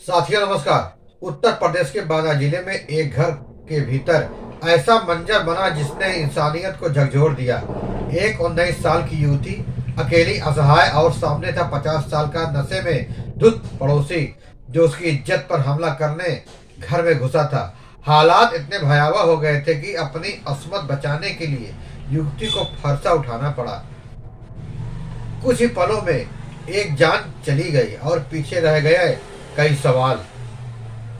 साथियों नमस्कार। उत्तर प्रदेश के बांदा जिले में एक घर के भीतर ऐसा मंजर बना जिसने इंसानियत को झकझोर दिया। एक 19 साल की युवती अकेली, असहाय और सामने था 50 साल का नशे में धुत पड़ोसी जो उसकी इज्जत पर हमला करने घर में घुसा था। हालात इतने भयावह हो गए थे कि अपनी अस्मत बचाने के लिए युवती को फरसा उठाना पड़ा। कुछ ही पलों में एक जान चली गई और पीछे रह गए कई सवाल,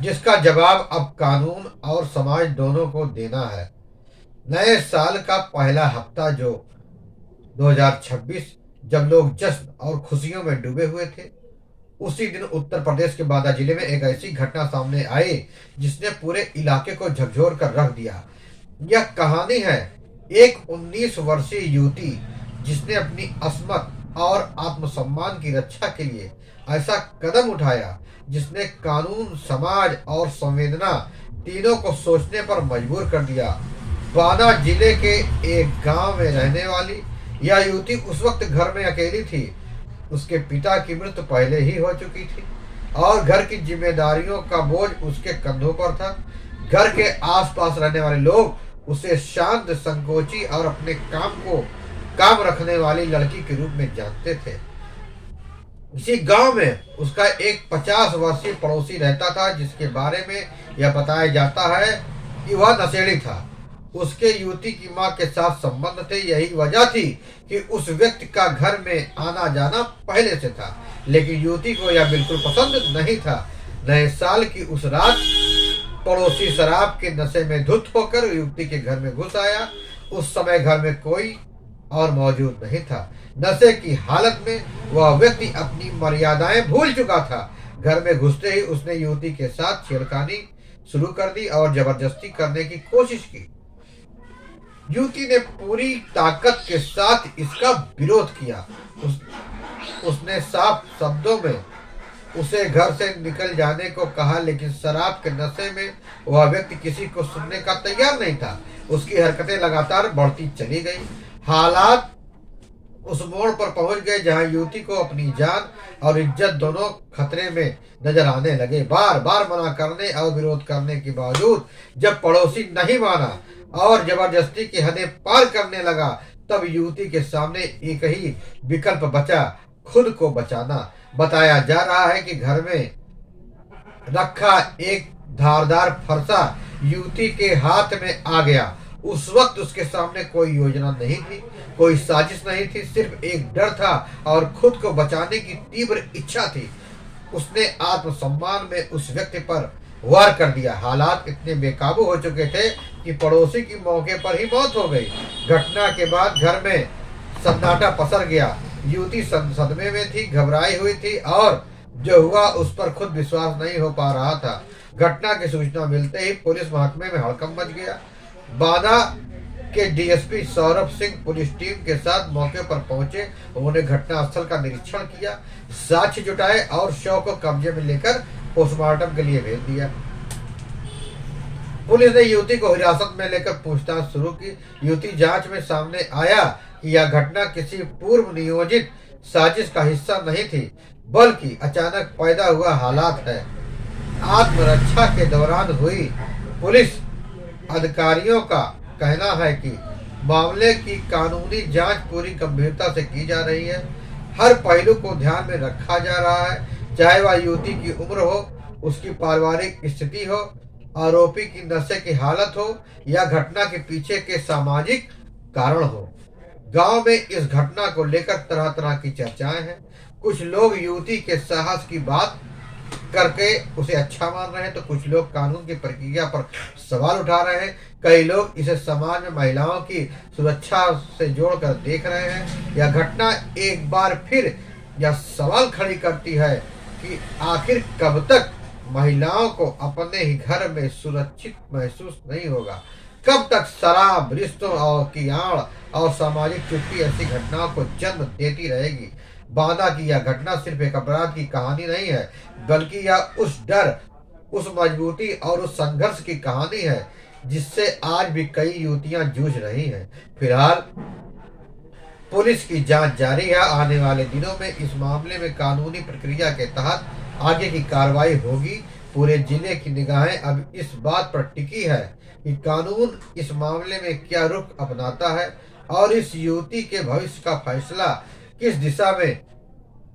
जिसका जवाब अब कानून और समाज दोनों को देना है। नए साल का पहला हफ्ता जो 2026, जब लोग जश्न और खुशियों में डूबे हुए थे, उसी दिन उत्तर प्रदेश के बांदा जिले में एक ऐसी घटना सामने आई जिसने पूरे इलाके को झकझोर कर रख दिया। यह कहानी है एक 19 वर्षीय युवती जिसने अपनी अस्मत और आत्मसम्मान की रक्षा के लिए ऐसा कदम उठाया जिसने कानून, समाज और संवेदना तीनों को सोचने पर मजबूर कर दिया। बांदा जिले के एक गांव में रहने वाली यह युवती उस वक्त घर में अकेली थी। उसके पिता की मृत्यु पहले ही हो चुकी थी और घर की जिम्मेदारियों का बोझ उसके कंधों पर था। घर के आसपास रहने वाले लोग उसे शांत, संकोची और अपने काम रखने वाली लड़की के रूप में जानते थे। इसी गांव में उसका एक 50 वर्षीय पड़ोसी रहता था जिसके बारे में यह बताया जाता है कि वह नशेड़ी था। उसके युवती की मां के साथ संबंध थे। यही वजह थी कि उस व्यक्ति का घर में आना जाना पहले से था, लेकिन युवती को यह बिल्कुल पसंद नहीं था। नए साल की उस रात पड़ोसी शराब के नशे में धुत होकर युवती के घर में घुस आया। उस समय घर में कोई और मौजूद नहीं था। नशे की हालत में वह व्यक्ति अपनी मर्यादाएं भूल चुका था। घर में घुसते ही उसने युवती के साथ छेड़खानी शुरू कर दी और जबरदस्ती करने की कोशिश की। युवती ने पूरी ताकत के साथ इसका विरोध किया। उसने साफ शब्दों में उसे घर से निकल जाने को कहा, लेकिन शराब के नशे में वह व्यक्ति किसी को सुनने का तैयार नहीं था। उसकी हरकतें लगातार बढ़ती चली गई। हालात उस मोड़ पर पहुंच गए जहां युवती को अपनी जान और इज्जत दोनों खतरे में नजर आने लगे। बार बार मना करने और विरोध करने के बावजूद जब पड़ोसी नहीं माना और जबरदस्ती की हदें पार करने लगा, तब युवती के सामने एक ही विकल्प बचा, खुद को बचाना। बताया जा रहा है कि घर में रखा एक धारदार फरसा युवती के हाथ में आ गया। उस वक्त उसके सामने कोई योजना नहीं थी, कोई साजिश नहीं थी, सिर्फ एक डर था और खुद को बचाने की तीव्र इच्छा थी। उसने आत्मसम्मान में उस व्यक्ति पर वार कर दिया। हालात इतने बेकाबू हो चुके थे कि पड़ोसी की मौके पर ही मौत हो गई। घटना के बाद घर में सन्नाटा पसर गया। युवती सदमे में थी, घबराई हुई थी और जो हुआ उस पर खुद विश्वास नहीं हो पा रहा था। घटना की सूचना मिलते ही पुलिस महकमे में हड़कंप मच गया। बांदा के DSP Saurabh Singh police team के साथ मौके पर पहुंचे। उन्होंने घटनास्थल का निरीक्षण किया, साक्ष्य जुटाए और शव को कब्जे में लेकर पोस्टमार्टम के लिए भेज दिया। पुलिस ने युवती को हिरासत में लेकर पूछताछ शुरू की। युवती जांच में सामने आया कि यह घटना किसी पूर्व नियोजित साजिश का हिस्सा नहीं थी, बल्कि अचानक पैदा हुआ हालात है। आत्मरक्षा के दौरान हुई। पुलिस अधिकारियों का कहना है कि मामले की कानूनी जांच पूरी गंभीरता से की जा रही है। हर पहलू को ध्यान में रखा जा रहा है, चाहे वह युवती की उम्र हो, उसकी पारिवारिक स्थिति हो, आरोपी की नशे की हालत हो या घटना के पीछे के सामाजिक कारण हो। गांव में इस घटना को लेकर तरह तरह की चर्चाएं हैं। कुछ लोग युवती के साहस की बात करके उसे अच्छा मान रहे हैं, तो कुछ लोग कानून की प्रक्रिया पर सवाल उठा रहे हैं। कई लोग इसे समाज में महिलाओं की सुरक्षा से जोड़कर देख रहे हैं। यह घटना एक बार फिर यह सवाल खड़ी करती है कि आखिर कब तक महिलाओं को अपने ही घर में सुरक्षित महसूस नहीं होगा। कब तक शराब, रिश्तों और की आड़ और सामाजिक चुप्पी ऐसी घटनाओं को जन्म देती रहेगी। बांदा की यह घटना सिर्फ एक अपराध की कहानी नहीं है, बल्कि यह उस डर, उस मजबूती और उस संघर्ष की कहानी है जिससे आज भी कई युवतियां जूझ रही हैं। फिलहाल पुलिस की जांच जारी है। आने वाले दिनों में इस मामले में कानूनी प्रक्रिया के तहत आगे की कार्रवाई होगी। पूरे जिले की निगाहें अब इस बात पर टिकी है कि कानून इस मामले में क्या रुख अपनाता है और इस युवती के भविष्य का फैसला किस दिशा में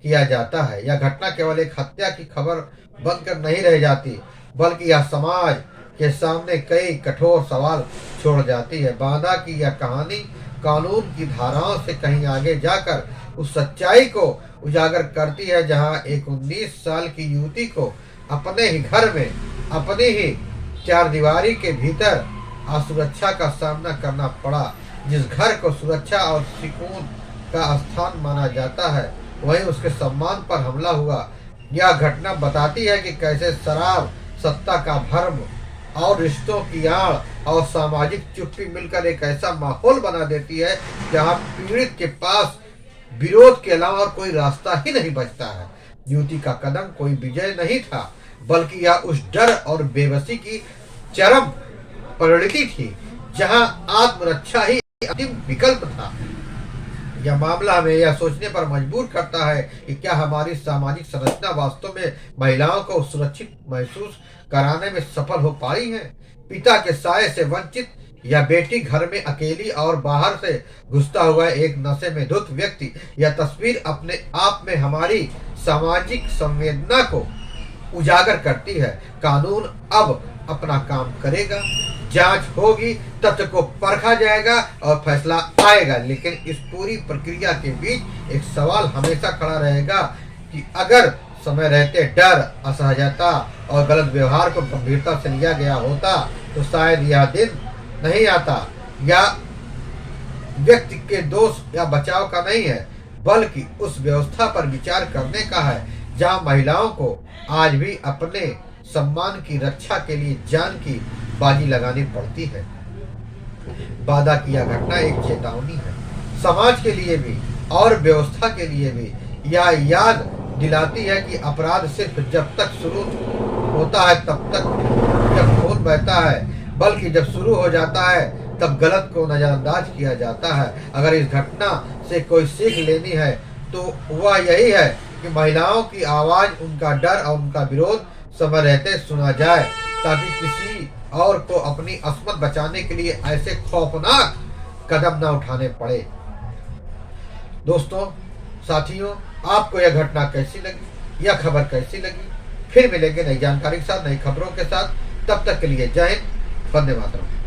किया जाता है। यह घटना केवल एक हत्या की खबर बनकर नहीं रह जाती, बल्कि यह समाज के सामने कई कठोर सवाल छोड़ जाती है। बांदा की यह कहानी कानून की धाराओं से कहीं आगे जाकर उस सच्चाई को उजागर करती है जहां एक 19 साल की युवती को अपने ही घर में, अपनी ही चारदीवारी के भीतर असुरक्षा का सामना करना पड़ा। जिस घर को सुरक्षा और सुकून का स्थान माना जाता है, वहीं उसके सम्मान पर हमला हुआ। यह घटना बताती है कि कैसे शराब, सत्ता का भ्रम और रिश्तों की आड़ और सामाजिक चुप्पी मिलकर एक ऐसा माहौल बना देती है जहां पीड़ित के पास विरोध के अलावा और कोई रास्ता ही नहीं बचता है। युवती का कदम कोई विजय नहीं था, बल्कि यह उस डर और बेबसी की चरम परिणति थी जहां आत्मरक्षा ही अंतिम विकल्प था। यह मामला हमें यह सोचने पर मजबूर करता है कि क्या हमारी सामाजिक संरचना वास्तव में महिलाओं को सुरक्षित महसूस कराने में सफल हो पाई है। पिता के साये से वंचित या बेटी घर में अकेली और बाहर से घुसता हुआ एक नशे में धुत व्यक्ति, यह तस्वीर अपने आप में हमारी सामाजिक संवेदना को उजागर करती है। कानून अब अपना काम करेगा, जांच होगी, तथ्य को परखा जाएगा और फैसला आएगा। लेकिन इस पूरी प्रक्रिया के बीच एक सवाल हमेशा खड़ा रहेगा कि अगर समय रहते डर, असहजता और गलत व्यवहार को गंभीरता से लिया गया होता तो शायद यह दिन नहीं आता। या व्यक्ति के दोष या बचाव का नहीं है, बल्कि उस व्यवस्था पर विचार करने का है जहां महिलाओं को आज भी अपने सम्मान की रक्षा के लिए जान की बाजी लगानी पड़ती है। बांदा की यह घटना एक चेतावनी है, समाज के लिए भी और व्यवस्था के लिए भी। यह याद दिलाती है कि अपराध सिर्फ जब तक शुरू होता है तब तक जब खून बहता है, बल्कि जब शुरू हो जाता है तब गलत को नजरअंदाज किया जाता है। अगर इस घटना से कोई सीख लेनी है तो वह यही है कि महिलाओं की आवाज, उनका डर और उनका विरोध समय रहते सुना जाए, ताकि किसी और को अपनी अस्मत बचाने के लिए ऐसे खौफनाक कदम न उठाने पड़े। दोस्तों, साथियों, आपको यह घटना कैसी लगी, यह खबर कैसी लगी? फिर मिलेंगे नई जानकारी के साथ, नई खबरों के साथ। तब तक के लिए जय हिंद, वंदे मातरम।